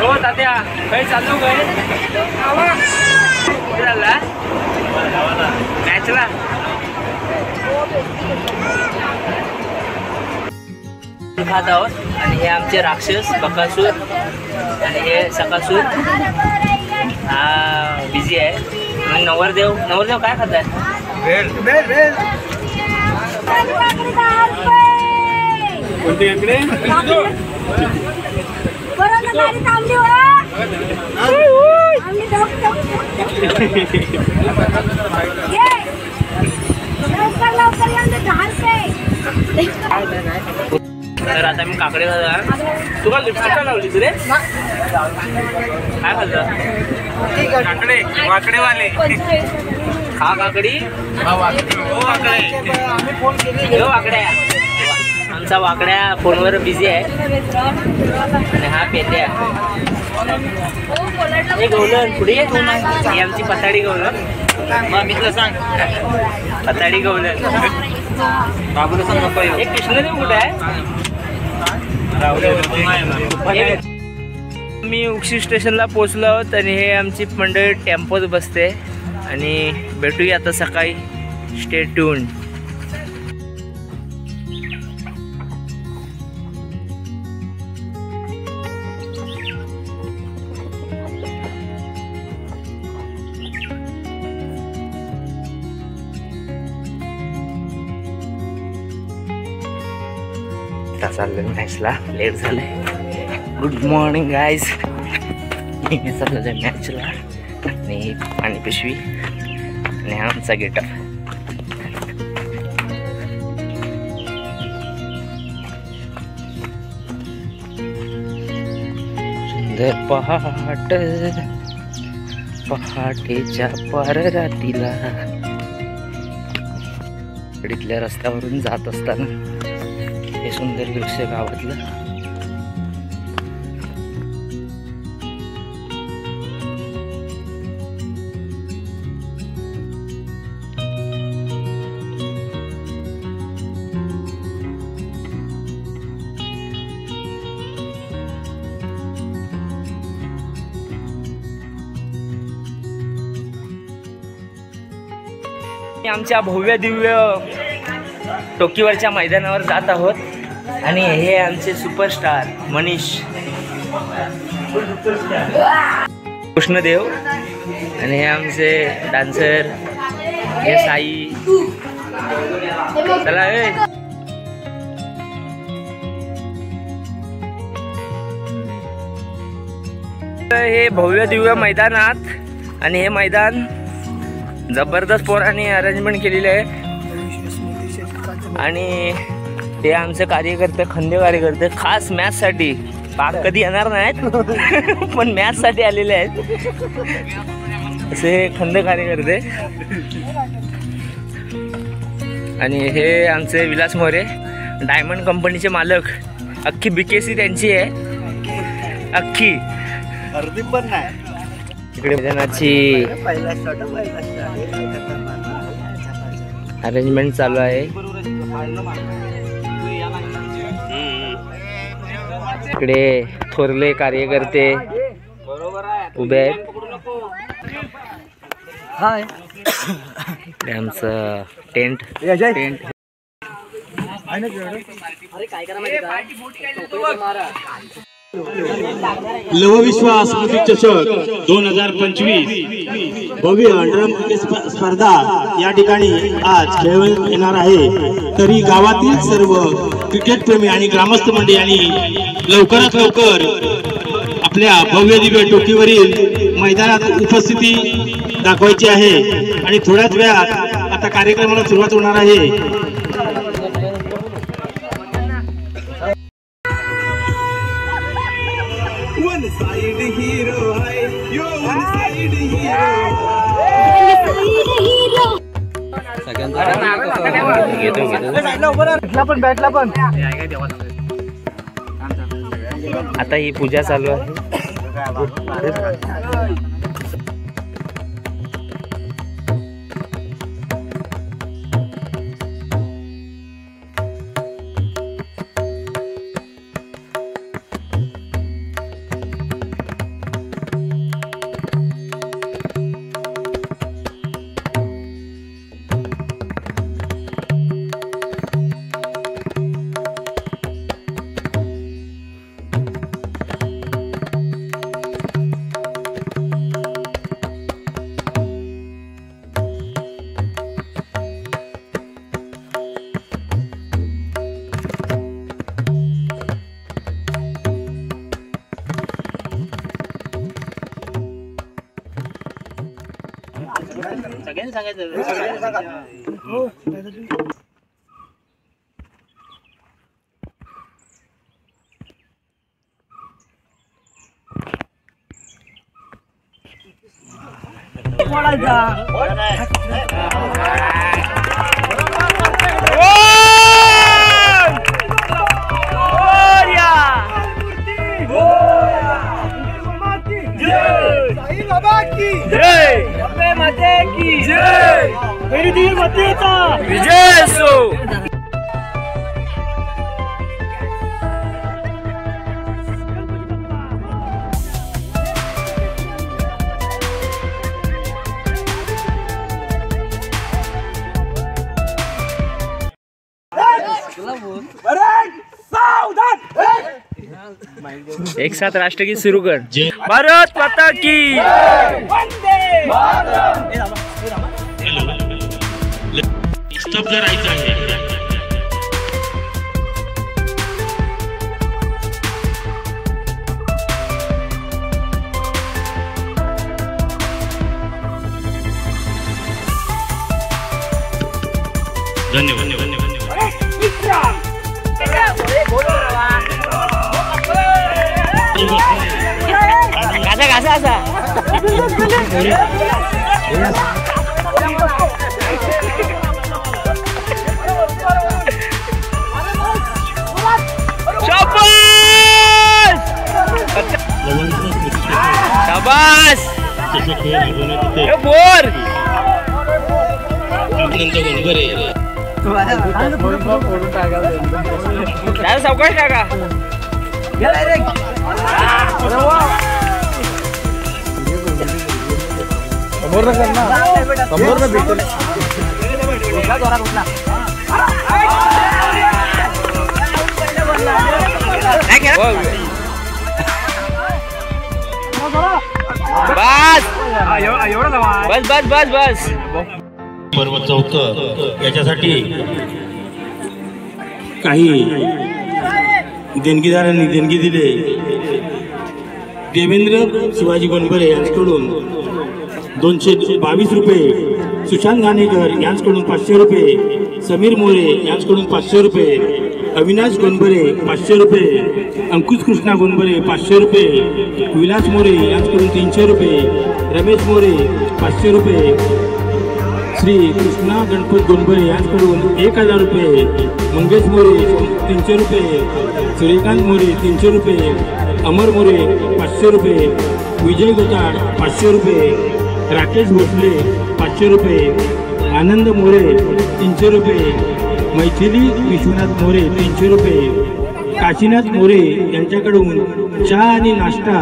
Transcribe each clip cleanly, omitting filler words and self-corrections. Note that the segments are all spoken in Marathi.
हो तात्या काही चालू काय झाला मॅचला खात आहोत आणि हे आमचे राक्षस बकासूर आणि हे सकासूर हा बिझी आहे. नवरदेव काय खात आहे? कोणते इकडे तर आता मी काकडे खाल्ला. तुला लिपस्टिक का लावली तुरे? काय खाल्लं? काकडे वाकडेवाले खा काकडी वाकड्या. आमचा वाकड्या फोनवर बिझी आहे आणि हा पेत्या. हे गवलन पुढे येत ही आमची पताडी गवलन. मग मी तुला सांग पताडी गवलन बाबूला सांग नको. हे कृष्णदेव कुठे आहे? मी उक्षी स्टेशनला पोचलो आहोत आणि हे आमची मंडळी टेम्पोत बसते आणि भेटूया आता सकाळी. Stay tune. चाललं मॅचला. लेट झालंय. Good morning guys. मी चाललेलं आहे मॅचला आणि पाणी पिशवी आणि हा आमचा गेटअप. सुंदर पहाटेच्या पार रातीला इथल्या रस्त्यावरून जात असताना हे सुंदर दृश्य गावातलं. आमच्या भव्य दिव्य टोकीवरच्या मैदानावर जात आहोत आणि हे आमचे सुपरस्टार मनीष कृष्णदेव आणि हे आमचे डान्सर हे साई. चला हे भव्य दिव्य मैदानात आणि हे मैदान जबरदस्त पोरांनी अरेंजमेंट केलेले आहे आणि ते आमचे कार्यकर्ते खंदे कार्यकर्ते खास मॅचसाठी कधी येणार नाहीत पण मॅचसाठी आलेले आहेत असे खंदे कार्यकर्ते. आणि हे आमचे विलास मोरे डायमंड कंपनीचे मालक. अख्खी BKC त्यांची आहे अख्खी. अर्धी पण नाही. इकडे मैदानाची अरेंजमेंट चालू आहे. इकडे थोरले कार्यकर्ते उभे आहेत. आमचं टेंट लवविश्वास स्मृती चषक 2025 भव्य ड्रम क्रिकेट स्पर्धा या ठिकाणी आज खेळवण्यात येणार आहे. तरी गावातील सर्व क्रिकेट प्रेमी आणि ग्रामस्थ मंडळी लवकरात लवकर आपल्या भव्य दिव्य टोकीवरील मैदानात उपस्थिती दाखवायची आहे आणि थोड्याच वेळात आता कार्यक्रमाला सुरुवात होणार आहे. आता ही पूजा चालू आहे. विजय असो. एक साथ राष्ट्रगीत सुरू कर. भारत माता की स्तब्ध राहायचं आहे. धन्यवाद. घासा असा शाबास. बोर सावकाश टाका. बस बस बस बस. पर्व चौथं याच्यासाठी काही देणगीदारांनी देणगी दिले. देवेंद्र शिवाजी गोंडबरे यांच्याकडून 222 रुपये, सुशांत घाणेकर यांच्याकडून 500 रुपये, समीर मोरे यांच्याकडून 500 रुपये, अविनाश गोंडबरे 500 रुपये, अंकुश कृष्णा गोंडबरे 500 रुपये, विलास मोरे यांच्याकडून 300 रुपये, रमेश मोरे 500 रुपये, श्री कृष्णा गणपत गोंडबरे यांच्याकडून 1000 रुपये, मंगेश मोरे 300 रुपये, सूर्यकांत मोरे 300 रुपये, अमर मोरे 500 रुपये, विजय गोताड 500 रुपये, राकेश भोसले 500 रुपये, आनंद मोरे 300 रुपये, मैथिली विश्वनाथ मोरे 300 रुपये, काशीनाथ मोरे यांच्याकडून चहा आणि नाश्ता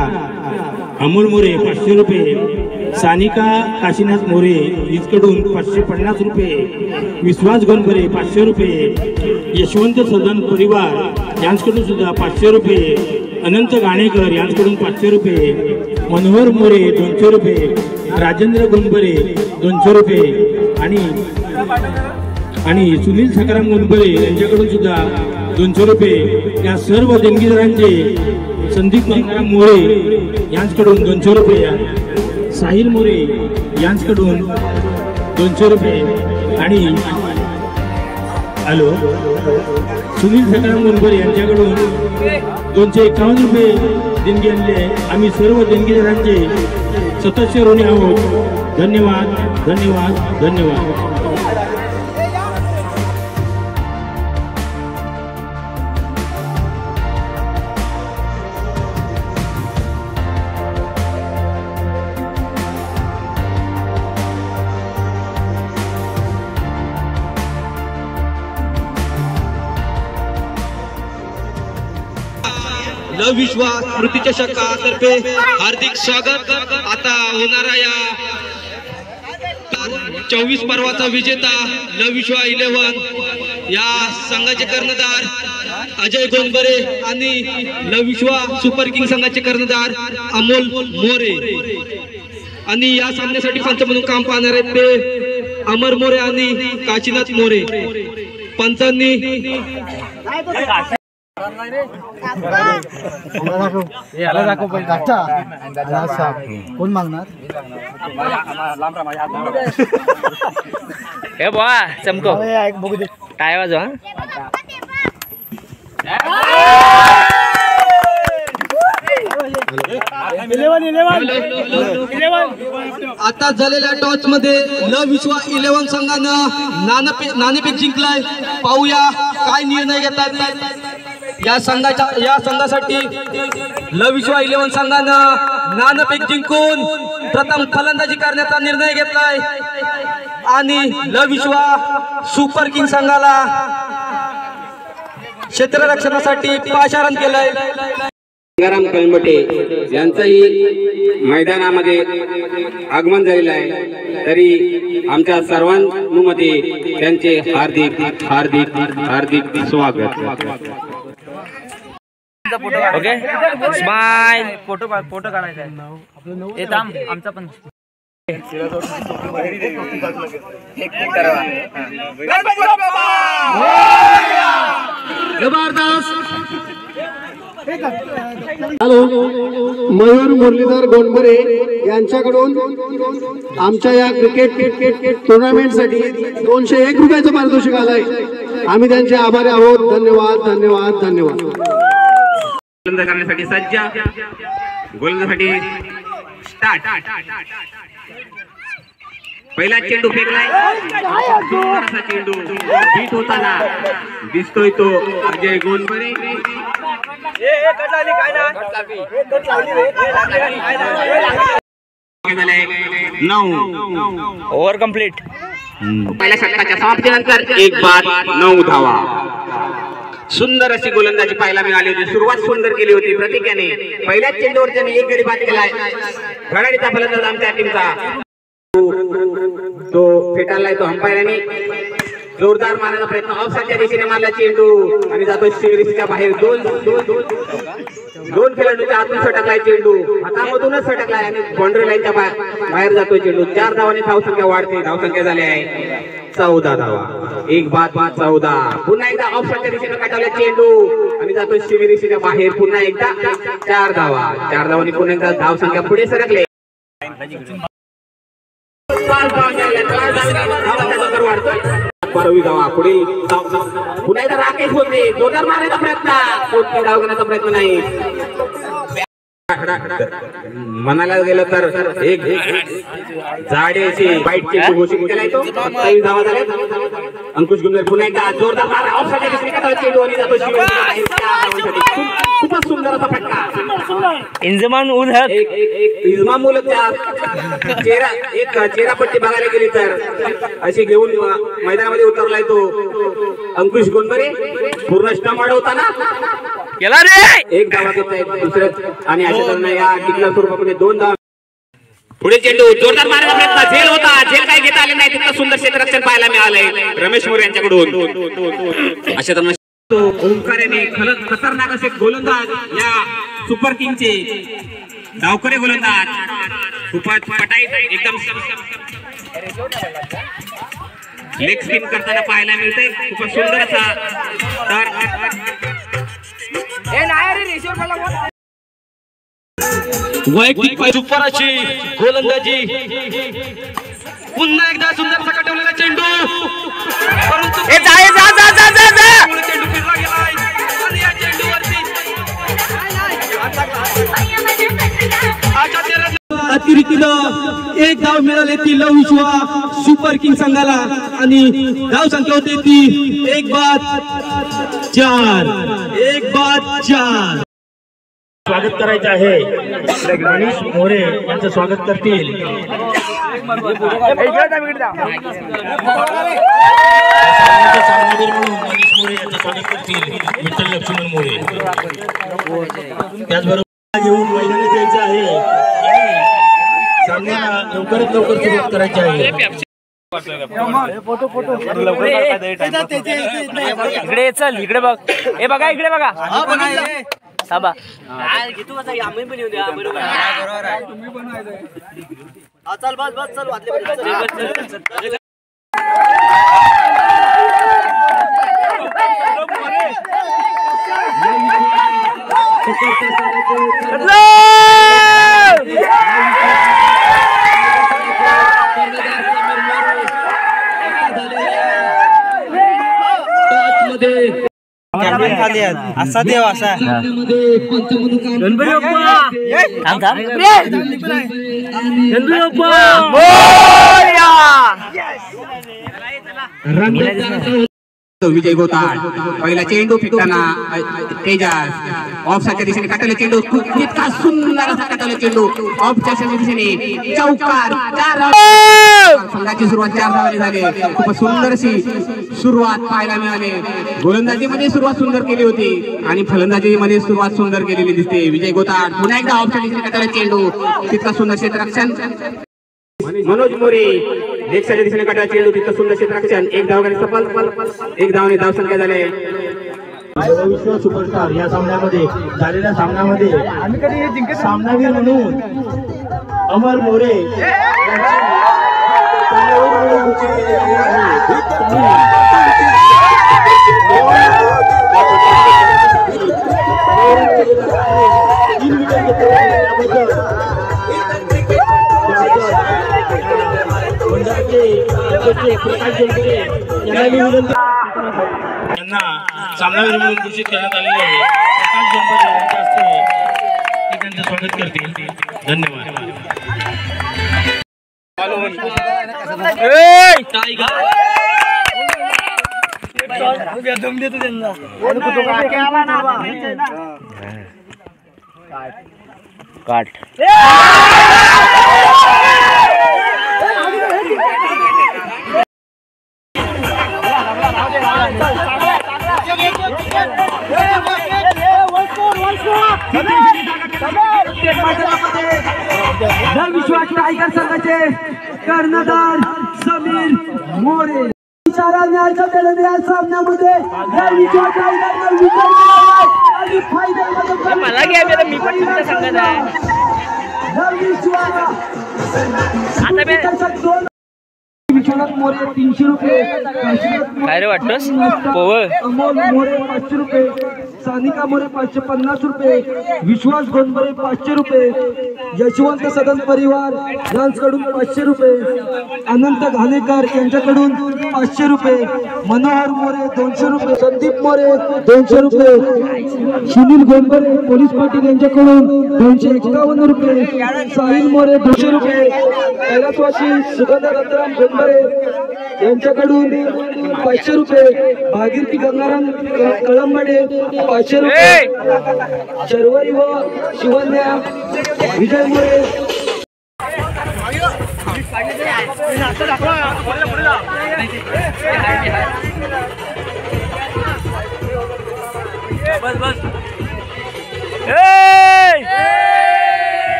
अमोल मोरे 500 रुपये, सानिका काशीनाथ मोरे हिचकडून 550 रुपये, विश्वास गोंडबरे 500 रुपये, यशवंत सदन परिवार यांच्याकडून सुद्धा 500 रुपये, अनंत घाणेकर यांच्याकडून 500 रुपये, मनोहर मोरे 200 रुपये, राजेंद्र गोंडबरे 200 रुपये आणि सुनील सकाराम गोंडबरे यांच्याकडून सुद्धा 200 रुपये. या सर्व देणगीदारांचे संदीप मोरे यांच्याकडून 200 रुपये, साहिल मोरे यांच्याकडून 200 रुपये आणि सुनील सकाराम गोंडबरे यांच्याकडून 251 रुपये देणगी आणले. आम्ही सर्व देणगीदारांचे सदस्य ऋणी आहोत. धन्यवाद धन्यवाद धन्यवाद. विश्वास स्मृतिचषकातर्फे हार्दिक स्वागत. आता होणारा या 24 पर्वाचा विजेता लविश्वा 11 या संघाचे कर्णधार अजय गोंडबरे आणि लविश्वा सुपर किंग संघाचे कर्णधार अमोल मोरे आणि या सामन्यासाठी पंच म्हणून काम पाहणार आहेत ते अमर मोरे आणि काशीनाथ मोरे. पंचांनी कोण मागणार हे बुवा चमको टाय वाजवा आता झालेल्या टॉस मध्ये ल विश्वा 11 संघानं नाणेफेक जिंकलाय. पाहूया काय निर्णय घेतात या संघासाठी. ल विश्वा 11 संघानं नाणेफेक जिंकून प्रथम फलंदाजी करण्याचा निर्णय घेतलाय आणि ल विश्वा सुपर किंग संघाला क्षेत्ररक्षणासाठी पाचारण केलंय. गंगाराम कलमटे यांचंही मैदानामध्ये आगमन झालेलं आहे. तरी आमच्या सर्वांमध्ये त्यांचे हार्दिक हार्दिक हार्दिक स्वागत. Okay smile. फोटो काढायचा आहे. आमचा पण हॅलो, मयूर मुरलीधर गोंडबरे यांच्याकडून आमच्या या क्रिकेट टुर्नामेंटसाठी 201 रुपयाचं पारितोषिक आलंय. आम्ही त्यांचे आभारी आहोत. धन्यवाद धन्यवाद धन्यवाद. गोलंदाज करण्यासाठी सज्ज. गोलंदाजीसाठी स्टार्ट. पहिला चेंडू फेकलाय. सुंदर चेंडू बीट होताना दिसतोय तो अजय गोंडबरे. Over complete. पहिल्या षटकाच्या समाप्तीनंतर 1 बाद 9 धावा. सुंदर अशी गोलंदाजी पाहायला मिळाली होती. सुरुवात सुंदर केली होती प्रतिक्याने. पहिल्याच चेंडूवर त्याने 1 गडी बाद केलाय. घडाडीचा फलंदाज आमच्या टीमचा तो फेटाळलाय तो अंपायरांनी. जोरदार मारण्याचा प्रयत्न ऑफसाईडच्या दिशेने मारला चेंडू आणि जातो शिवरीच्या बाहेर. दोन खेळाडूंच्या आतून सटकलाय चेंडू. हातामधूनच सटकलाय आणि बाउंड्री लाईनच्या बाहेर जातोय चेंडू. 4 धावांनी धावसंख्या वाढते. धावसंख्या झाली आहे 14 धावा. 1 बाद 14. पुन्हा एकदा ऑफसाईडच्या दिशेने काढला चेंडू आणि जातो शिवरीच्या बाहेर. पुन्हा एकदा 4 धावा. 4 धावांनी पुन्हा एकदा धावसंख्या पुढे सरकले. पुढे पुन्हा एकदा राकेश होते. जोरदार मारण्याचा प्रयत्न. कोणती धाव घेण्याचा प्रयत्न नाही. म्हणायला गेलं तर एक जाडेची बाईट चेंडू घोषित केलाय तो. 27 धावा झाल्या. अंकुश गुंजर पुन्हा एकदा जोरदार मार. ऑफसाईड चेंडू आणि जातो खूपच सुंदर असा फटका. इंजमान उल हक इजमाम उलच्या चेहरा पट्टी बघायला गेली तर अशी घेऊन मैदानामध्ये उतरलाय तो अंकुश गोंडबरे. पूर्ण स्टंप अडवताना केला रे. 1 धावा घेतलाय दुसरं आणि अशा त्यांना या टिकल्या स्वरूपामध्ये 2 धावा. पुढे चेंडू जोरदार मारण्याचा प्रयत्न. झेल होता. झेल काही घेता आले नाही. तिथं सुंदर क्षेत्ररक्षण पाहायला मिळालंय रमेश मोरे यांच्याकडून. अशा त्यांना ओंकाराने खतरनाक असे गोलंदाज या सुपर किंगचे डावखरे गोलंदाज. खूपच पटाईत एकदम लेग स्पिन करताना पाहायला मिळते. खूपच सुंदर असा. वैयक्तिक सुपर अशी गोलंदाजी. पुन्हा एकदा सुंदर सकटवलेला चेंडू. परंतु चेंडू फिरला गेलाय आणि या चेंडूवरती अतिरिक्तीनं 1 धाव मिळाली ती ल विश्वा सुपर किंग संघाला आणि धाव संख्या होती ती 1 बाद 4. स्वागत करायचं आहे. मनीष मोरे यांचं स्वागत करतील. मनीष मोरे यांचं स्वागत करतील विठ्ठल लक्ष्मण मोरे. त्याचबरोबर घेऊन मैदानात यायचं आहे. सामन्याला लवकरात लवकर सुरुवात करायची आहे. इकडे चल. इकडे बघ. हे बघा इकडे बघा. थांबा. चल बस चल. असा देव असा विजय गोताड पहिला चेंडू फेकताना तेजास ऑफच्या दिशेने काटवले चेंडू इतका सुंदर असा काटवले चेंडू ऑफच्या दिशेने चौकार 4 संघाची सुरुवात 4 धावांनी झाली खूप सुंदर अशी सुरुवात पाहायला मिळाली गोलंदाजीमध्ये सुरुवात सुंदर केली होती आणि फलंदाजीमध्ये सुरुवात सुंदर केलेली दिसते विजय गोताड पुन्हा एकदा ऑफच्या दिशेने काटवले चेंडू तितका सुंदर क्षेत्ररक्षण मनोज मोरे लेगच्या दिशेने काटला चेंडू तिथं सुंदर क्षेत्ररक्षण एक धावगाडी सफल एक धावने धावसंख्या झाले विश्व सुपरस्टार या सामन्यामध्ये झालेल्या सामन्यामध्ये सामनावीर म्हणून अमर मोरे यांना सामनावीर म्हणून घोषित करण्यात आलेले आहे प्रकाश जोंबरे यांच्या हस्ते ते त्यांचं स्वागत करतील धन्यवाद काट विश्वास टायगर संघाचे कर्णधार समीर मोरे न्यायाच्या केलेल्या सामन्यामध्ये विश्वास टायगरने विजय मिळवला आणि फायनलमध्ये मला घ्या मी पण तुमच्या संघात आहे विश्वनाथ मोरे 300 रुपये काय रे वाटतोस पोवळ अमोल मोरे 500 रुपये सानिका मोरे 550 रुपये विश्वास गोंबरे 500 रुपये यशवंत सदन परिवार यांच्याकडून 500 रुपये अनंत घाणेकर यांच्याकडून 500 रुपये मनोहर मोरे 200 रुपये संदीप मोरे 200 रुपये सुनील गोंबरे पोलीस पाटील यांच्याकडून 251 रुपये साहिल मोरे 200 रुपये कैलासवासी सुगंध रत्नाराम गोंबरे यांच्याकडून 500 रुपये भागीरथी गंगाराम कळंबडे 500 रुपये शर्वरी व शिवन्या विजय मोरे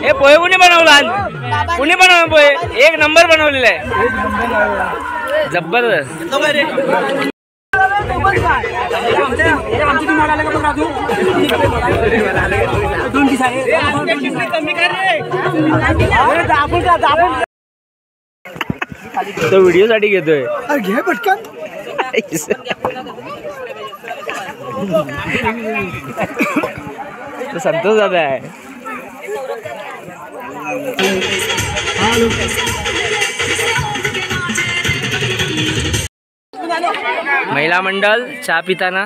हे पोहे कुणी बनवला कुणी बनवलं पोहे 1 नंबर बनवलेला आहे जबरदस्त तो व्हिडिओ साठी घेतोय घे पटकन तो संतोष दादा आहे महिला मंडल चहा पिताना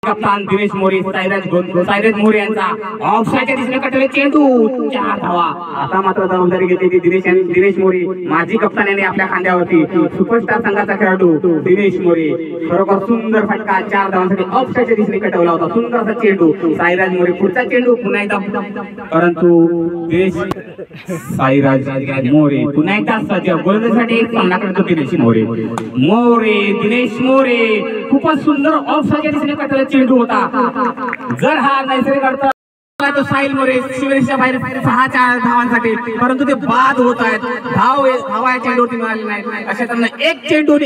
कप्तान दिनेश मोरे सायराज मोरे यांचा ऑफसाईडच्या दिशेने काटले चेंडू 4 धावा आता मात्र जबाबदारी घेतली दिनेश मोरे माजी कप्तान यांनी आपल्या खांद्यावरती सुपरस्टार संघाचा खेळाडू दिनेश मोरे खरोखर सुंदर फटका 4 धावांसाठी ऑफसाईडच्या दिशेने कटवला होता सुंदर असा चेंडू सायराज मोरे पुढचा चेंडू पुन्हा एकदा परंतु साईराज मोरे पुन्हा एकदा सज्ज गोलंदाजीसाठी एक सामना करतो दिनेश मोरे दिनेश मोरे खूपच सुंदर ऑफसाईडच्या दिशेने काटलेला चेंडू होता जर हा नैसर्गिक अर्थ तो साहिल मोरे शिवरेशच्या बाहेर 6-4 धावांसाठी, परंतु ते बाद होत आहेत. धावा या चेंडूवरती मिळाले नाही. अशा त्यांना एक चेंडू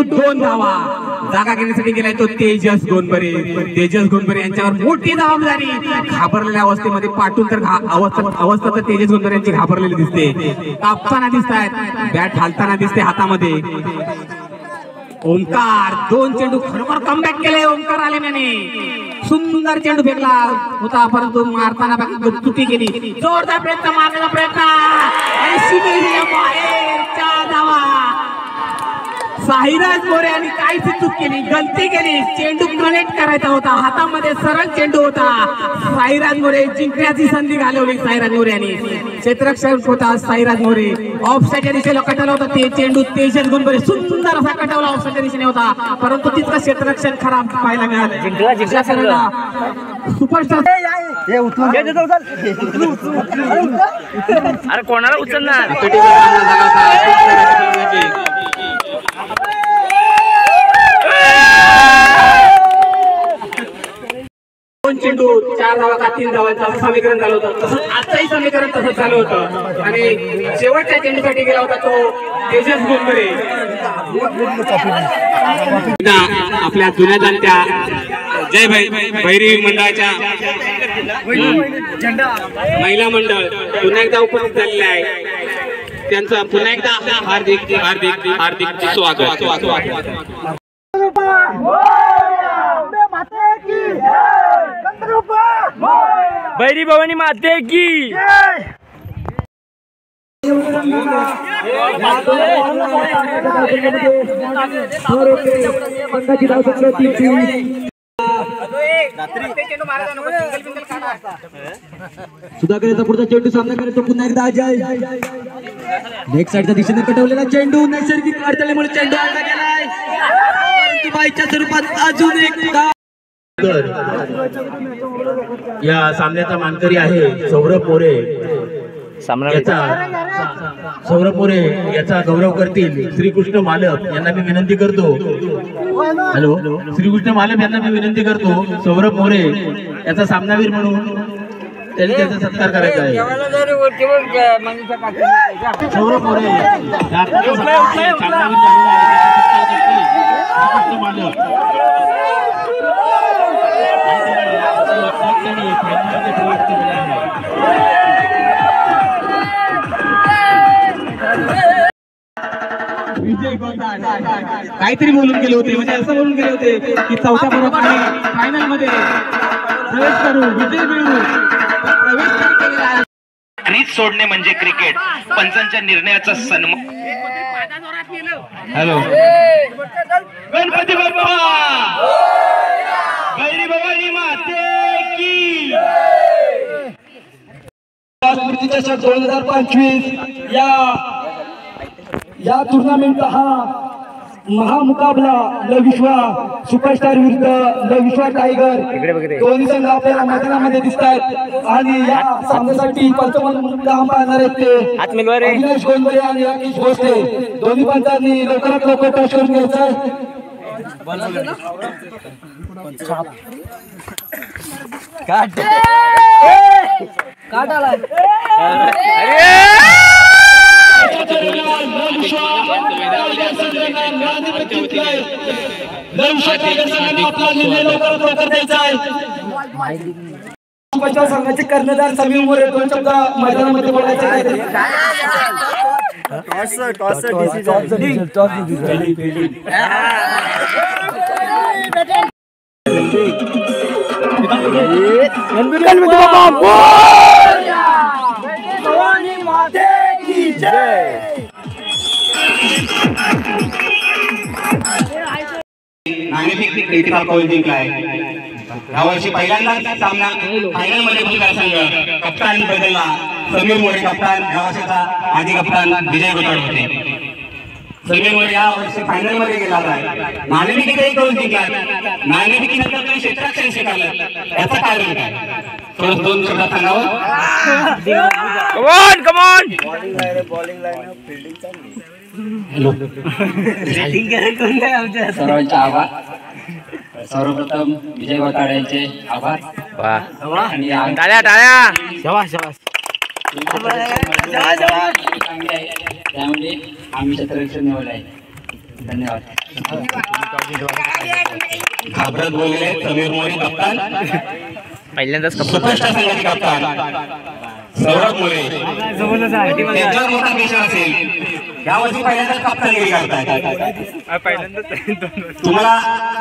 2 धावा जागा घेण्यासाठी गेलाय तो तेजस गोंडबरे. तेजस गोंडबरे यांच्यावर मोठी जबाबदारी. घाबरलेल्या अवस्थेमध्ये पाठून तर अवस्था तर तेजस गोंडबरे यांची घाबरलेली दिसते. कापताना दिसत आहेत, बॅट हालताना दिसते हातामध्ये. ओमकार 2 चेंडू खरोखर कमबॅक केले ओमकार आलेम्याने. सुंदर चेंडू फेकला होता, परंतु मारताना बाकी चुकी केली. जोरदार प्रयत्न, मारण्याचा प्रयत्न आणि सीमेच्या बाहेर 4 धावा. साहिराज मोरे यांनी काहीच चूक केली, गलती केली. चेंडू कनेक्ट करायचा होता, हातामध्ये सरळ चेंडू होता. साहिराज मोरे जिंकण्याची संधी घालवली. साहिराज मोरे यांनी क्षेत्ररक्षक होता. साहिराज मोरे ऑफसाईडच्या दिशेला कटवला होता. ते चेंडू तेजस गोंडबरे सुंदर असा कटवला ऑफसाईडच्या दिशेने होता, परंतु तितकं क्षेत्ररक्षण खराब पाहायला मिळालं. सुपरस्टार अरे कोणाला उचलणार? दोन चेंडू 4 धावा का 3 धावांचं असं समीकरण झालं होतं. तसंच आजचंही समीकरण तसंच झालं होतं आणि शेवटच्या चेंडूसाठी गेला होता तो तेजस गोंडबरे. आपल्या जुन्या जाणत्या जय भैरी मंडळाच्या महिला मंडळ पुन्हा एकदा उपस्थित झालेले आहे. त्यांचं पुन्हा एकदा हार्दिक हार्दिक हार्दिक स्वागत. भैरी भवानी माते की सुधाकर पुढचा चेंडू सामना करायचा पुन्हा एकदा अजय. लेग साईडच्या दिशेने कटवलेला चेंडू नैसर्गिक अडथळ्यामुळे चेंडू आडला गेलाय, परंतु बाईच्या स्वरूपात अजून एक या सामन्याचा मानकरी आहे सौरभ मोरे. सौरभ मोरे याचा गौरव करतील श्रीकृष्ण मालक यांना मी विनंती करतो. हॅलो, श्रीकृष्ण मालक यांना मी विनंती करतो सौरभ मोरे याचा सामनावीर म्हणून त्यांनी त्याचा सत्कार करायचा आहे. सौरभ मोरे काहीतरी बोलून गेले होते, म्हणजे असं बोलून गेले होते की 4थ्या बरोबर फायनल मध्ये प्रवेश करू, विजय मिळवू. रीत सोडणे म्हणजे क्रिकेट. पंचांच्या निर्णयाचा सन्मान. हॅलो, गणपती बाप्पा भैरी भवानी माते की. चषक 2025 या टुर्नामेंटचा हा महामुकाबला लविश्वा सुपरस्टार विरुद्ध लविश्वा टायगर. दोन्ही संघ आपल्याला मैदानामध्ये दिसत आहेत आणि या सामन्यासाठी पंचमंत पाहणार आहेत ते अविनाश गोंडबरे आणि राकेश भोसले. दोन्ही पंचांनी लवकरात लवकर टच करून घ्यायचं आहे. संघाचे कर्णधार समीर मोरे 2 शब्द मैदानामध्ये बोलायचे आहेत. नाणेफेक क्रिटिकल गोल जिंकलाय. यावर्षी पहिल्यांदाच सामना फायनल मध्ये पोहोचला संघ. कप्तान बदलला, समीर मोरे कप्तान. यावर्षीचा आधी कप्तान विजय गोटाड होते. समीर मोरे यावर्षी फायनल मध्ये गेला आहे. नाणेफेकीतही गोल जिंकला. नाणेफेकीनंतर तुम्ही क्षेत्ररक्षण स्वीकारलं, याचं कारण काय? थोडं 2 शब्दात सांगावं. बॉलिंग लाईन फील्डिंग चांगली. सर्वांचा आभार. सर्वप्रथम विजय वताडे यांचे आभार. वा आणि टाळ्या टाळ्या शाबास शाबास. त्यामध्ये आम्ही क्षेत्ररक्षण निवडले आहे. धन्यवाद. घाबरत बोलले समीर मोरे कप्तान, पहिल्यांदाच सुपरस्टार संघाचे कप्तान सौरभ मोरे. त्यांच्यावर मोठा प्रेशर असेल, यावर्षी पहिल्यांदाच कप्तानगिरी करताय. तुम्हाला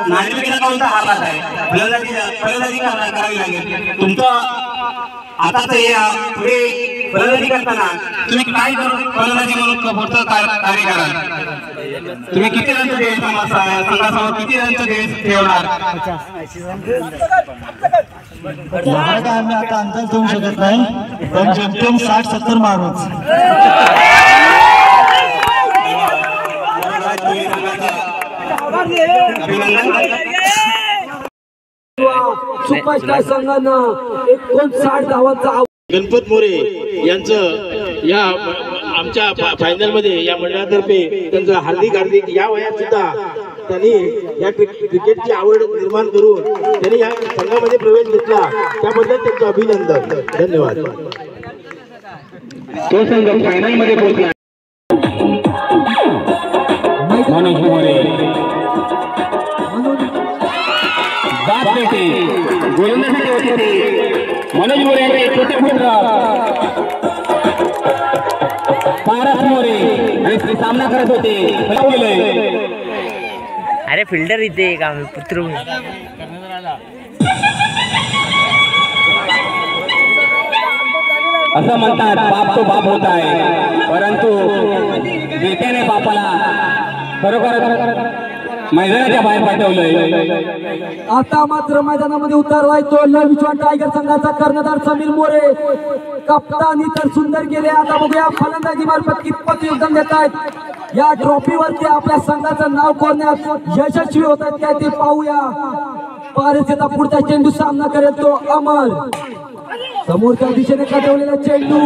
नाणेफेकीचा काउंटर हारलाच आहे, फलंदाजी करावी लागेल. तुमचं आता पुढे फलंदाजी करताना तुम्ही काय फलंदाजी म्हणून पुढचं कार्य कराल? तुम्ही किती रनचं ध्येय संघासमोर किती रनचं ध्येय ठेवणार? काय आम्ही आता अंतर देऊ शकत नाही, पण जेमतेम 60-70 मारूच. सुपरस्टार संघानं 59 धावांचा गणपत मोरे यांचं या आमच्या फायनल मध्ये या मंडळातर्फे त्यांचं हार्दिक या वयात सुद्धा त्यांनी या क्रिकेटची आवड निर्माण करून त्यांनी या संघामध्ये प्रवेश घेतला, त्याबद्दल त्यांचं अभिनंदन. धन्यवाद. तो संघ फायनल मध्ये पोहोचला. मनोज मोरे गोलंदाजी होते. मनोज मोरे यांचे छोटे पुत्र पारस मोरे हे सामना करत होते. अरे फिल्डर इथे का पुत्र असं म्हणतात बाप तो बाप होत आहे, परंतु बेट्याने बापाला खरोखर मैदानाच्या बाहेर पाठवलंय. आता मात्र मैदानामध्ये उतरलाय तो लविश्वान टायगर संघाचा कर्णधार समीर मोरे. कप्तानी तर सुंदर गेले. आता बघूया फलंदाजी मार्फत कितपत योगदान देत आहेत. या ट्रॉफीवरती आपल्या संघाचं नाव कोरण्यात यशस्वी होत आहेत काय ते पाहूया. पारसेचा पुढचा चेंडू सामना करेल तो अमर. समोरच्या दिशेने कटवलेला चेंडू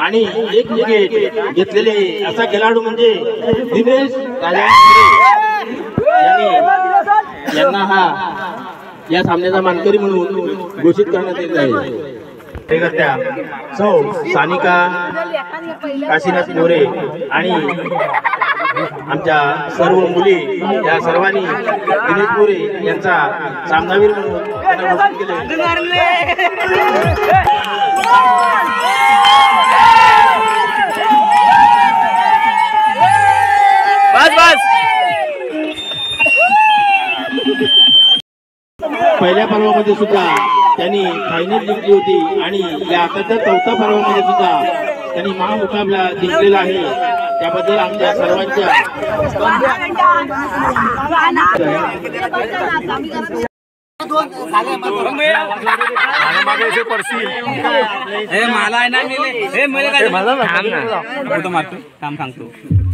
आणि एक विकेट घेतलेले असा खेळाडू म्हणजे दिनेश यांना हा या सामन्याचा मानकरी म्हणून घोषित करण्यात येत आहे. सौ सानिका काशीनाथ मोरे आणि आमच्या सर्व मुली या सर्वांनी दिनेश मोरे यांचा सामनावीर म्हणून त्यांना घोषित केले. बस बस. पहिल्या पर्वामध्ये सुद्धा त्यांनी फायनल जिंकली होती आणि या आताच्या चौथ्या पर्वामध्ये सुद्धा त्यांनी महामुकाबला जिंकलेला आहे. त्याबद्दल आमच्या सर्वांच्या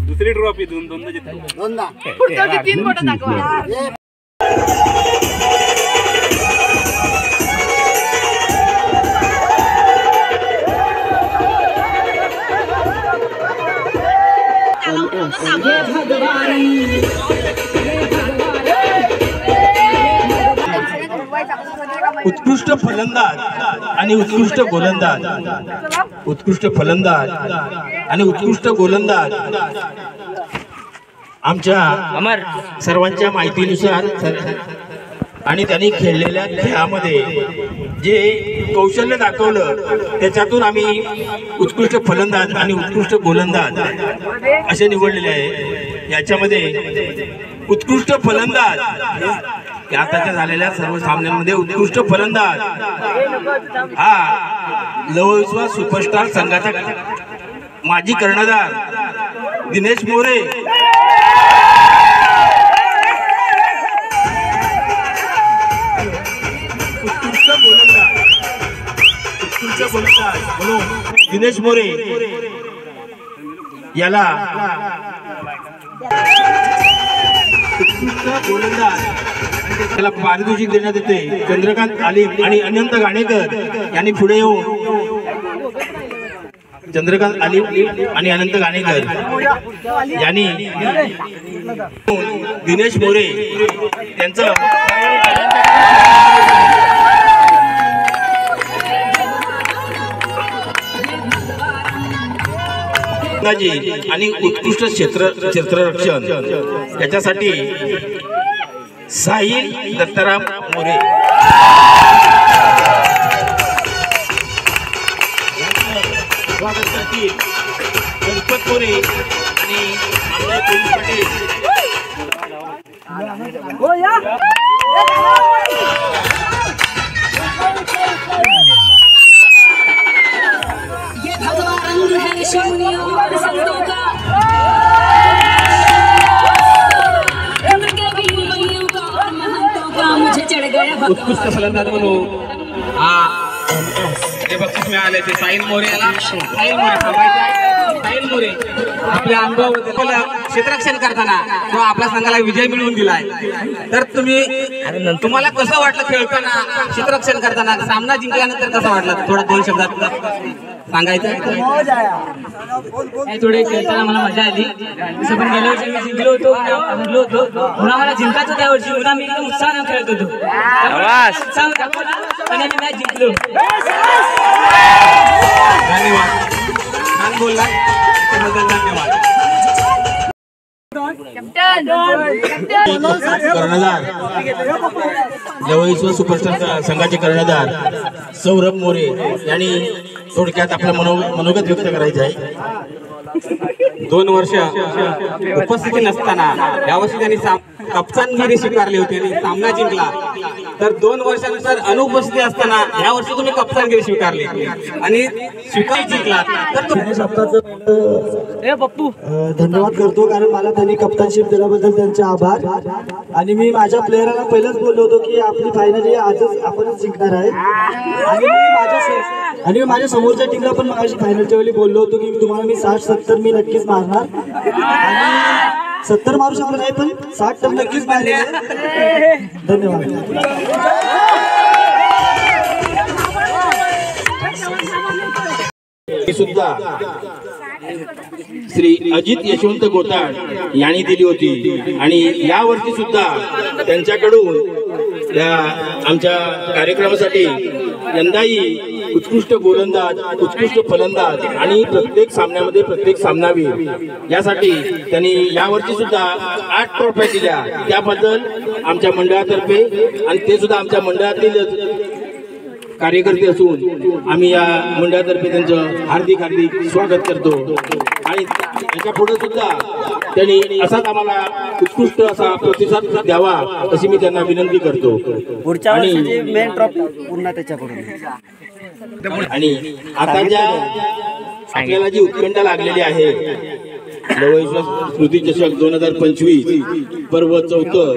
दुसरी ट्रॉफी दोनदा जिंकलो. उत्कृष्ट फलंदाज आणि उत्कृष्ट गोलंदाज, उत्कृष्ट फलंदाज आणि उत्कृष्ट गोलंदाज आमच्या अमर सर्वांच्या माहितीनुसार आणि त्यांनी खेळलेल्या खेळामध्ये जे कौशल्य दाखवलं त्याच्यातून आम्ही उत्कृष्ट फलंदाज आणि उत्कृष्ट गोलंदाज असे निवडलेले आहे. याच्यामध्ये उत्कृष्ट फलंदाज आताच्या झालेल्या सर्व सामन्यांमध्ये उत्कृष्ट फलंदाज हा लवविश्वास सुपरस्टार संघाचा माजी कर्णधार दिनेश मोरे, उत्कृष्ट गोलंदाज म्हणून दिनेश मोरे याला उत्कृष्ट गोलंदाज त्याला पारितोषिक देण्यात येते. चंद्रकांत आलिम आणि अनंत गाणेकर यांनी पुढे येऊन चंद्रकांत आलिव आणि अनंत गाणेकर यांनी दिनेश मोरे त्यांचं आणि उत्कृष्ट क्षेत्ररक्षण याच्यासाठी साहिल दत्ताराम मोरे स्वागत करतील गणपत मोरे आणि आमदार पोलीस पाटील उत्कृष्ट फलंदाज म्हणून जे बक्षीस मिळाले ते साहिल मोरे साहिल मोरे आपल्या अनुभवाबद्दल क्षेत्ररक्षण करताना किंवा आपल्या संघाला विजय मिळवून दिलाय. तर तुम्हाला कसं वाटलं खेळताना क्षेत्ररक्षण करताना सामना जिंकल्यानंतर कसं वाटलं थोडा 2 शब्दात सांगायचं? थोडे खेळताना मला मजा आली. तसं पण गेल्या वर्षी मी जिंकलो होतो हरलो होतो पुन्हा मला जिंकायचं त्या वर्षी पुन्हा मी एकदम उत्साहानं खेळत होतो आणि मी मॅच जिंकलो. धन्यवाद छान बोलला धन्यवाद. कर्णधार जवळीश्वर सुपरस्टार संघाचे कर्णधार सौरभ मोरे यांनी थोडक्यात आपलं मनोगत व्यक्त करायचं आहे. 2 वर्ष उपस्थिती नसताना यावर्षी त्यांनी कप्तानगिरी स्वीकारली होती आणि सामना जिंकला. तर 2 वर्षानंतर अनुपस्थिती असताना या वर्षी तुम्ही कप्तानगिरी स्वीकारली आणि जिंकला. तर धन्यवाद करतो कारण मला त्यांनी कप्तानशिप दिल्याबद्दल त्यांचे आभार. आणि मी माझ्या प्लेयरांना पहिलेच बोललो होतो की आपली फायनल आजच आपणच जिंकणार आहे. आणि मी माझ्या समोरच्या टीमला पण माझी फायनलच्या वेळी बोललो होतो की तुम्हाला मी 60-70 मी नक्कीच मारणार आणि 70 मारू शकलो नाही पण 60 तर नक्कीच मारले. धन्यवाद. सुद्धा श्री अजित यशवंत गोताड यांनी दिली होती आणि या वर्षी सुद्धा त्यांच्याकडून या आमच्या कार्यक्रमासाठी यंदाही उत्कृष्ट गोलंदाज उत्कृष्ट फलंदाज आणि प्रत्येक सामन्यामध्ये प्रत्येक सामनावीर यासाठी त्यांनी यावर्षी सुद्धा 8 ट्रॉफ्या दिल्या. त्याबद्दल आमच्या मंडळातर्फे आणि ते सुद्धा आमच्या मंडळातील कार्यकर्ते असून आम्ही या मंडळातर्फे त्यांचं हार्दिक स्वागत करतो. आणि याच्या पुढे सुद्धा त्यांनी असाच आम्हाला उत्कृष्ट असा प्रतिसाद द्यावा अशी मी त्यांना विनंती करतो. आणि मेन ट्रॉफी पुन्हा त्याच्याकडून. आणि आता ज्या आपल्याला जी उत्कंठा लागलेली आहे लवळीश्वर स्मृती चषक 2025 पर्व 4,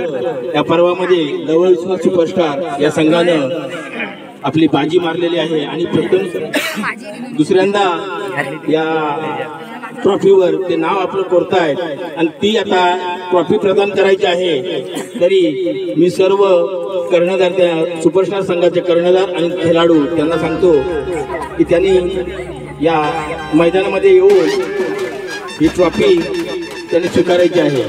या पर्वामध्ये लवळीश्वर सुपरस्टार या संघानं आपली बाजी मारलेली आहे आणि प्रथम दुसऱ्यांदा या ट्रॉफीवर ते नाव आपलं कोरतायत आणि ती आता ट्रॉफी प्रदान करायची आहे. तरी मी सर्व कर्णधार त्या सुपरस्टार संघाचे कर्णधार आणि खेळाडू त्यांना सांगतो की त्यांनी या मैदानामध्ये येऊन ही ट्रॉफी त्यांनी स्वीकारायची आहे.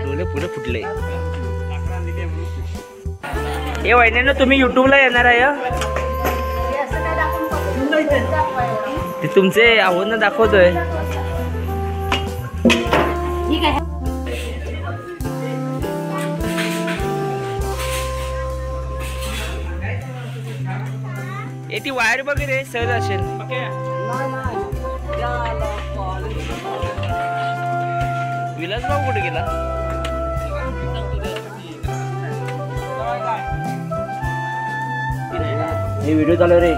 डोळे पुढे फुटले. हे वहिन्यानं तुम्ही युट्यूबला येणार आहे? ते तुमचे आव्हान दाखवतोय. ती वायर वगैरे सहज असेल. विलास भाऊ कुठे गेला? हे व्हिडिओ चालू रे.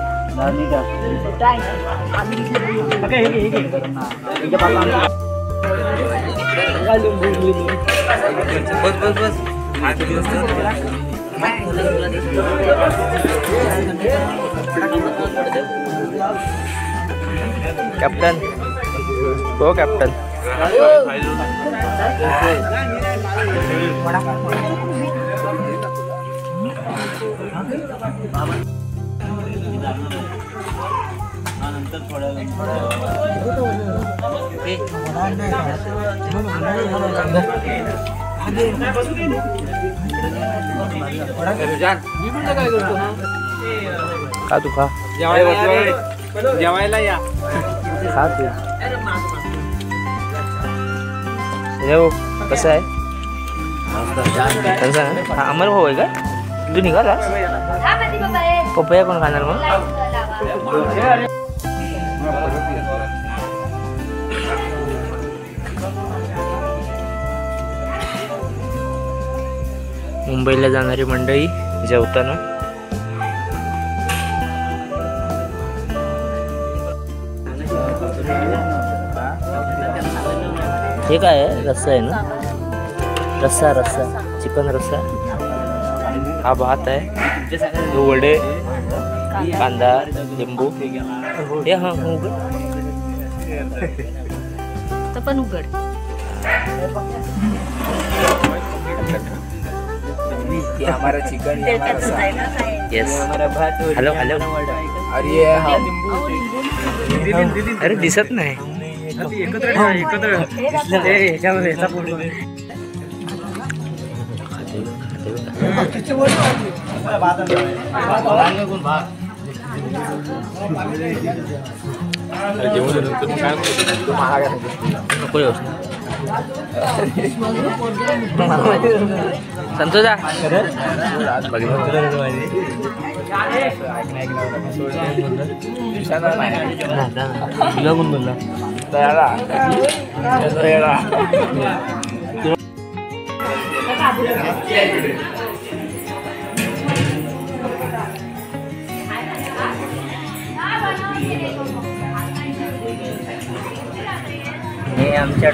कॅप्टन हो कॅप्टन. का तू खा जेवायला या. खा तू. येऊ कसं आहे? हा अमर भाऊ आहे का? तू निघाला? पपया कोण खाणार मग? मुंबईला जाणारी मंडळी जेवताना हे काय आहे? रस्सा आहे ना? रस्सा चिकन रस्सा. हा भात आहे. वडे, कांदा, लिंबू. हे हा उघड पण उघड. हमारा चिकन येस. Hello hello. अरे दिसत नाही. संतोषा हे आमच्या